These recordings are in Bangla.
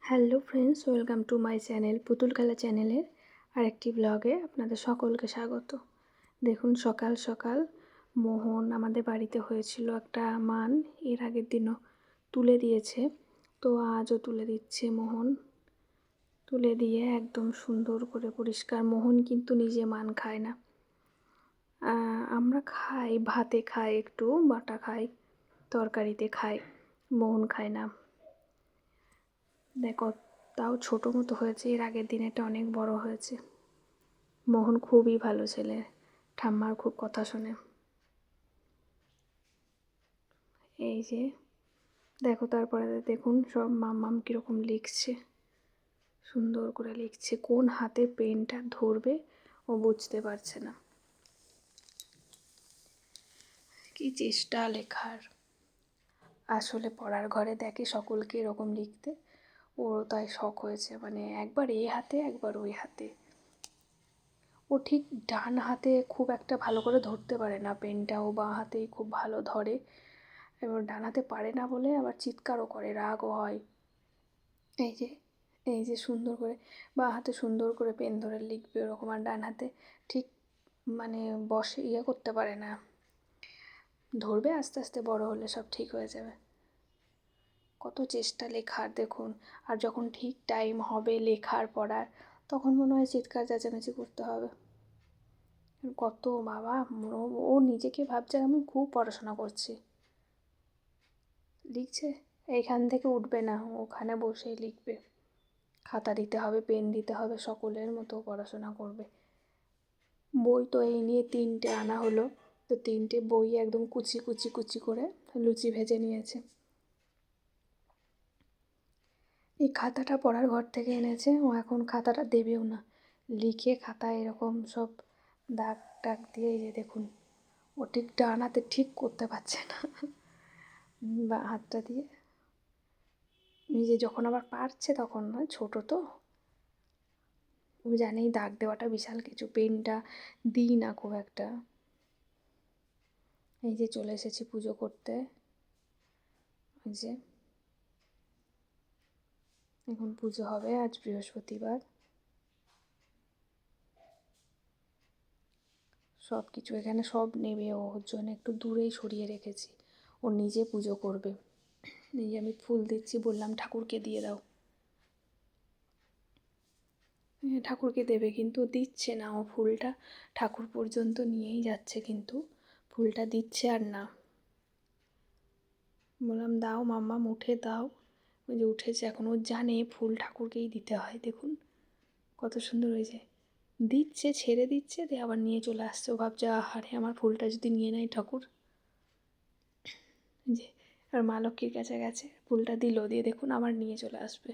Hello friends, welcome to my channel পুতুল খেলা চ্যানেলের আরেকটি ব্লগে আপনাদের সকলকে স্বাগত। দেখুন, সকাল সকাল মোহন আমাদের বাড়িতে হয়েছিল একটা মান, এর আগের দিনও তুলে দিয়েছে, তো আজও তুলে দিচ্ছে মোহন। তুলে দিয়ে একদম সুন্দর করে পরিষ্কার। মোহন কিন্তু নিজে মান খায় না, আমরা খাই, ভাতে খাই, একটু বাটা খাই, তরকারিতে খাই, মোহন খায় না। দেখো, তাও ছোটো মতো হয়েছে, এর আগের দিন এটা অনেক বড় হয়েছে। মোহন খুবই ভালো ছেলে, ঠাম্মার খুব কথা শোনে। এই যে দেখো, তারপরে দেখুন সব মাম্মাম কীরকম লিখছে, সুন্দর করে লিখছে। কোন হাতে পেনটা ধরবে ও বুঝতে পারছে না। কি চেষ্টা লেখার। আসলে পড়ার ঘরে দেখে সকলকে এরকম লিখতে, ওর তাই শখ হয়েছে, মানে একবার এই হাতে একবার ওই হাতে। ও ঠিক ডান হাতে খুব একটা ভালো করে ধরতে পারে না পেনটা, ও বাঁ হাতেই খুব ভালো ধরে। এবার ডান হাতে পারে না বলে আবার চিৎকারও করে, রাগও হয়। এই যে এই যে সুন্দর করে বাঁ হাতে সুন্দর করে পেন ধরে লিখবে ওরকম, আর ডান হাতে ঠিক মানে বসে করতে পারে না। ধরবে, আস্তে আস্তে বড় হলে সব ঠিক হয়ে যাবে। কত চেষ্টা লেখার দেখুন। আর যখন ঠিক টাইম হবে লেখার পড়ার, তখন মনে হয় চিৎকার চেঁচামেচি করতে হবে। কত বাবা, ও নিজেকে ভাবছে আমি খুব পড়াশোনা করছি। লিখছে, এইখান থেকে উঠবে না, ওখানে বসেই লিখবে। খাতা দিতে হবে, পেন দিতে হবে, সকলের মতো পড়াশোনা করবে। বই তো এই নিয়ে 3টে আনা হলো, তো 3টে বই একদম কুচি কুচি কুচি করে লুচি ভেজে নিয়েছে। এই খাতাটা পড়ার ঘর থেকে এনেছে, ও এখন খাতাটা দেবেও না। লিখে খাতায় এরকম সব দাগ টাগ দিয়ে, এই যে দেখুন, ও ঠিক ডান হাতে ঠিক করতে পারছে না বা হাতটা দিয়ে নিজে যখন আবার পারছে তখন নয়, ছোটো তো ও জানেই দাগ দেওয়াটা বিশাল কিছু, পেনটা দিই না খুব একটা। এই যে চলে এসেছি পুজো করতে। এই যে এখন পুজো হবে, আজ বৃহস্পতিবার। সব কিছু এখানে সব নেবে, ওর জন্য একটু দূরেই সরিয়ে রেখেছি, ও নিজে পুজো করবে। এই যে আমি ফুল দিচ্ছি, বললাম ঠাকুরকে দিয়ে দাও। ঠাকুরকে দেবে কিন্তু দিচ্ছে না, ও ফুলটা ঠাকুর পর্যন্ত নিয়েই যাচ্ছে, কিন্তু ফুলটা দিচ্ছে আর না। বললাম দাও মাম্মা, উঠে দাও। ওই যে উঠেছে, এখন ও জানে ফুল ঠাকুরকেই দিতে হয়। দেখুন কত সুন্দর হয়েছে, দিচ্ছে, ছেড়ে দিচ্ছে, দিয়ে আবার নিয়ে চলে আসছে। ও ভাবছে আহারে আমার ফুলটা যদি নিয়ে নেয় ঠাকুর। যে আর মা লক্ষ্মীর কাছে গেছে, ফুলটা দিল, দিয়ে দেখুন আবার নিয়ে চলে আসবে।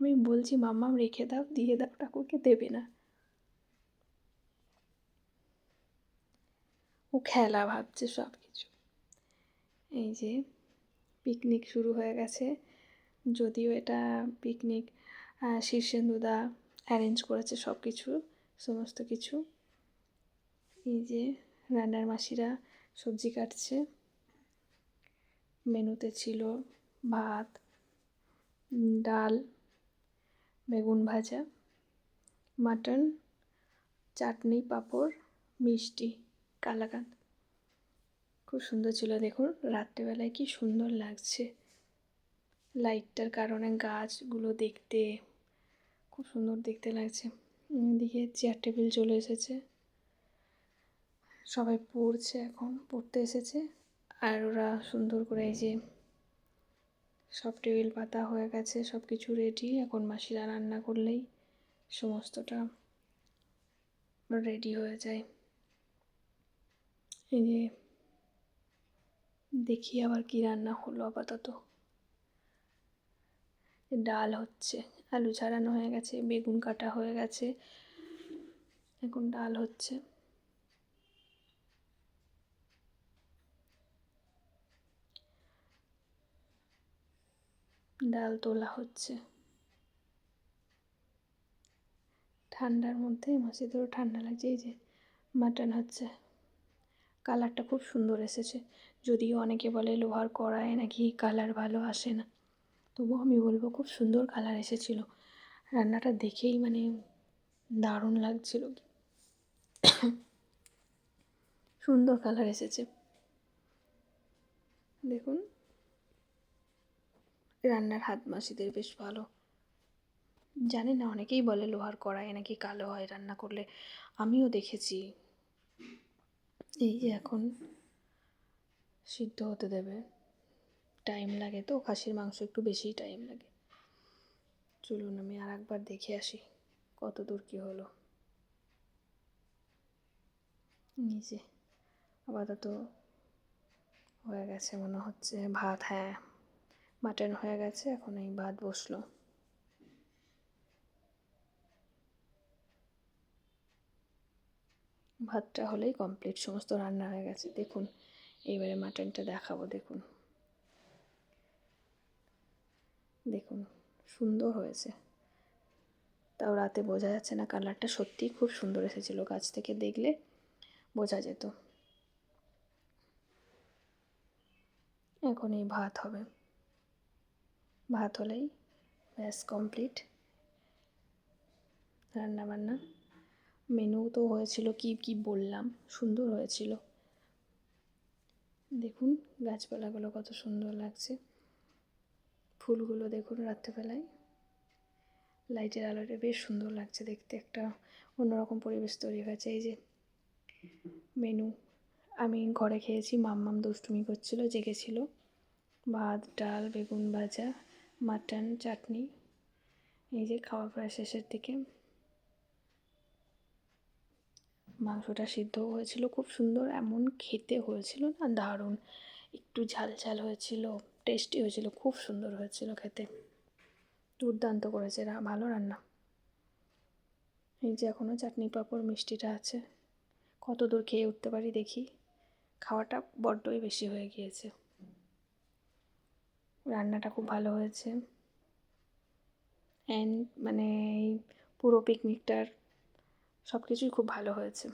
আমি বলছি মাম্মাম রেখে দাও, দিয়ে দাও ঠাকুরকে, দেবে না। ও খেলা ভাবছে সব কিছু। এই যে পিকনিক শুরু হয়ে গেছে, যদিও এটা পিকনিক শীর্ষেন্দুদা অ্যারেঞ্জ করেছে সব কিছু, সমস্ত কিছু। এই যে রান্নার মাসিরা সবজি কাটছে। মেনুতে ছিল ভাত, ডাল, বেগুন ভাজা, মাটন, চাটনি, পাঁপড়, মিষ্টি, কালাকাঁদ। খুব সুন্দর ছিল। দেখুন রাত্রেবেলায় কি সুন্দর লাগছে, লাইটটার কারণে গাছগুলো দেখতে খুব সুন্দর দেখতে লাগছে। এদিকে চেয়ার টেবিল চলে এসেছে, সবাই পড়ছে, এখন পড়তে এসেছে। আর ওরা সুন্দর করে এই যে সব টেবিল পাতা হয়ে গেছে, সব কিছু রেডি। এখন মাসিরা রান্না করলেই সমস্তটা রেডি হয়ে যায়। এই যে দেখি আবার কি রান্না হলো। আপাতত ডাল হচ্ছে, আলু ছাড়ানো হয়ে গেছে, বেগুন কাটা হয়ে গেছে, এখন ডাল হচ্ছে। ডাল তোলা হচ্ছে। ঠান্ডার মধ্যে মাসিদেরও ঠান্ডা লাগছে। এই যে মাটন হচ্ছে, কালারটা খুব সুন্দর এসেছে, যদিও অনেকে বলে লোহার কড়ায় নাকি কালার ভালো আসে না। তবুও আমি বলবো খুব সুন্দর কালার এসেছিলো। রান্নাটা দেখেই মানে দারুণ লাগছিল, সুন্দর কালার এসেছে। দেখুন, রান্নার হাত মাসিদের বেশ ভালো। জানি না, অনেকেই বলে লোহার কড়াইয়ে নাকি কালো হয় রান্না করলে, আমিও দেখেছি। এই যে এখন সিদ্ধ হতে দেবে, টাইম লাগে তো, খাসির মাংস একটু বেশিই টাইম লাগে। চলুন আমি আর একবার দেখে আসি কত দূর কী হলো। এই যে আপাতত হয়ে গেছে মনে হচ্ছে ভাত, হ্যাঁ মাটন হয়ে গেছে, এখন এই ভাত বসলো। ভাতটা হলেই কমপ্লিট, সমস্ত রান্না হয়ে গেছে। দেখুন এইবারে মাটনটা দেখাবো, দেখুন দেখুন সুন্দর হয়েছে। তাও রাতে বোঝা যাচ্ছে না, কালারটা সত্যিই খুব সুন্দর এসেছিলো, কাছ থেকে দেখলে বোঝা যেত। এখন এই ভাত হবে, ভাত হলেই ব্যাস কমপ্লিট রান্নাবান্না। মেনু তো হয়েছিল কি কি বললাম, সুন্দর হয়েছিল। দেখুন গাছপালাগুলো কত সুন্দর লাগছে, ফুলগুলো দেখুন রাত্রেবেলায় লাইটের আলোতে বেশ সুন্দর লাগছে দেখতে, একটা অন্যরকম পরিবেশ তৈরি হয়েছে। এই যে মেনু আমি ঘরে খেয়েছি, মাম্মাম দুষ্টুমি করছিল, জেগেছিল। ভাত, ডাল, বেগুন ভাজা, মাটন, চাটনি। এই যে খাওয়া প্রায় শেষের দিকে, মাংসটা সিদ্ধও হয়েছিল খুব সুন্দর, এমন খেতে হয়েছিল না দারুণ, একটু ঝাল ঝাল হয়েছিল, টেস্টি হয়েছিল, খুব সুন্দর হয়েছিল খেতে, দুর্দান্ত করেছে, ভালো রান্না। এই যে এখনও চাটনি পাঁপড় মিষ্টিটা আছে, কত দূর খেয়ে উঠতে পারি দেখি। খাওয়াটা বড্ডই বেশি হয়ে গিয়েছে। রান্নাটা খুব ভালো হয়েছে, অ্যান্ড মানে এই পুরো পিকনিকটার সব কিছুই খুব ভালো হয়েছে।